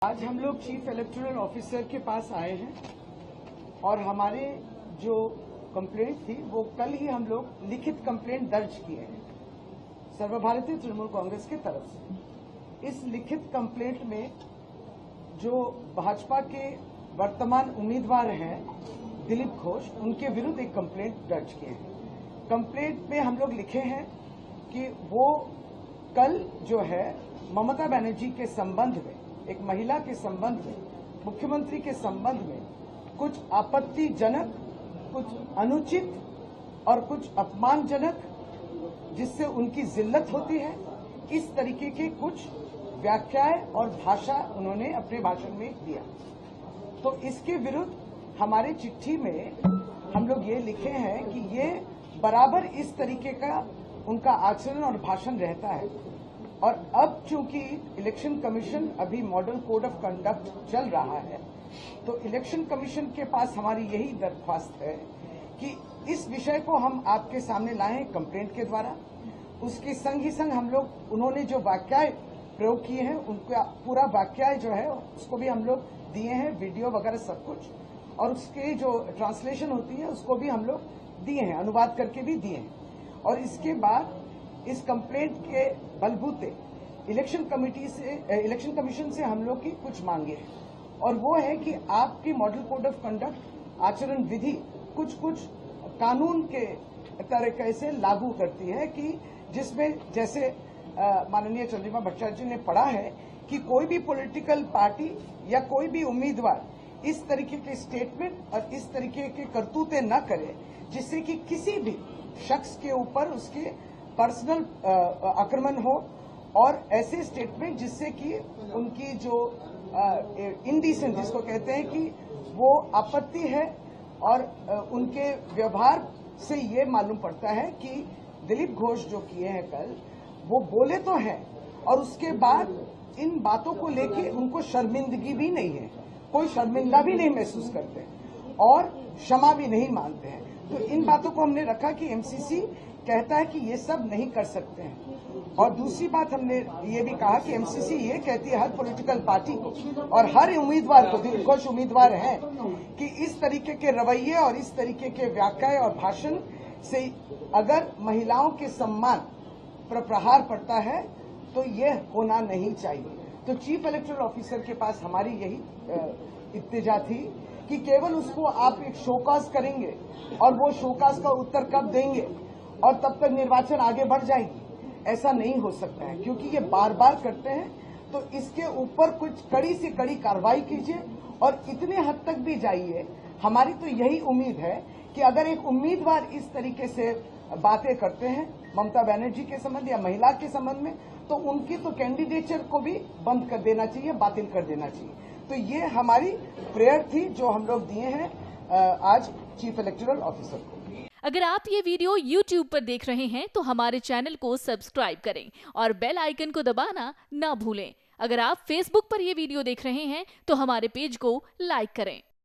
आज हम लोग चीफ इलेक्टोरल ऑफिसर के पास आए हैं और हमारे जो कंप्लेंट थी वो कल ही हम लोग लिखित कंप्लेंट दर्ज किए हैं सर्वभारतीय तृणमूल कांग्रेस की तरफ से। इस लिखित कंप्लेंट में जो भाजपा के वर्तमान उम्मीदवार हैं दिलीप घोष, उनके विरुद्ध एक कंप्लेंट दर्ज किए हैं। कंप्लेंट में हम लोग लिखे हैं कि वो कल जो है ममता बनर्जी के संबंध में, एक महिला के संबंध में, मुख्यमंत्री के संबंध में कुछ आपत्तिजनक, कुछ अनुचित और कुछ अपमानजनक, जिससे उनकी जिल्लत होती है, इस तरीके के कुछ व्याख्याएं और भाषा उन्होंने अपने भाषण में दिया। तो इसके विरुद्ध हमारे चिट्ठी में हम लोग ये लिखे हैं कि ये बराबर इस तरीके का उनका आचरण और भाषण रहता है। और अब चूंकि इलेक्शन कमीशन अभी मॉडल कोड ऑफ कंडक्ट चल रहा है, तो इलेक्शन कमीशन के पास हमारी यही दरख्वास्त है कि इस विषय को हम आपके सामने लाए हैं कंप्लेंट के द्वारा। उसके संग ही संग हम लोग, उन्होंने जो वाक्याय प्रयोग किए हैं उनका पूरा वाक्याय जो है उसको भी हम लोग दिए हैं, वीडियो वगैरह सब कुछ, और उसके जो ट्रांसलेशन होती है उसको भी हम लोग दिए हैं, अनुवाद करके भी दिए हैं। और इसके बाद इस कंप्लेंट के बलबूते इलेक्शन कमीशन से हम लोग की कुछ मांगे हैं, और वो है कि आपकी मॉडल कोड ऑफ कंडक्ट आचरण विधि कुछ कानून के तरीके से लागू करती है कि जिसमें जैसे माननीय चंद्रिमा भट्टाचार्य जी ने पढ़ा है कि कोई भी पॉलिटिकल पार्टी या कोई भी उम्मीदवार इस तरीके के स्टेटमेंट और इस तरीके के करतूते न करे जिससे कि किसी भी शख्स के ऊपर उसके पर्सनल आक्रमण हो, और ऐसे स्टेटमेंट जिससे कि उनकी जो इंडिसेंट, जिसको कहते हैं कि वो आपत्ति है, और उनके व्यवहार से ये मालूम पड़ता है कि दिलीप घोष जो किए हैं कल, वो बोले तो हैं और उसके बाद इन बातों को लेके उनको शर्मिंदगी भी नहीं है, कोई शर्मिंदा भी नहीं महसूस करते और क्षमा भी नहीं मांगते हैं। तो इन बातों को हमने रखा कि एमसीसी कहता है कि ये सब नहीं कर सकते हैं। और दूसरी बात हमने ये भी कहा कि एमसीसी ये कहती है हर पॉलिटिकल पार्टी को और हर उम्मीदवार को, दिलीप घोष उम्मीदवार हैं, कि इस तरीके के रवैये और इस तरीके के व्याख्याएं और भाषण से अगर महिलाओं के सम्मान पर प्रहार पड़ता है तो ये होना नहीं चाहिए। तो चीफ इलेक्टोरल ऑफिसर के पास हमारी यही इत्तेजा थी कि केवल उसको आप एक शोकाज करेंगे और वो शोकाज का उत्तर कब देंगे और तब तक निर्वाचन आगे बढ़ जाएगी, ऐसा नहीं हो सकता है, क्योंकि ये बार बार करते हैं। तो इसके ऊपर कुछ कड़ी से कड़ी कार्रवाई कीजिए और इतने हद तक भी जाइए। हमारी तो यही उम्मीद है कि अगर एक उम्मीदवार इस तरीके से बातें करते हैं ममता बनर्जी के संबंध या महिला के संबंध में, तो उनकी तो कैंडिडेचर को भी बंद कर देना चाहिए, बातिल कर देना चाहिए। तो ये हमारी प्रेयर थी जो हम लोग दिए हैं आज चीफ इलेक्टोरल ऑफिसर को। अगर आप ये वीडियो YouTube पर देख रहे हैं तो हमारे चैनल को सब्सक्राइब करें और बेल आइकन को दबाना ना भूलें। अगर आप Facebook पर ये वीडियो देख रहे हैं तो हमारे पेज को लाइक करें।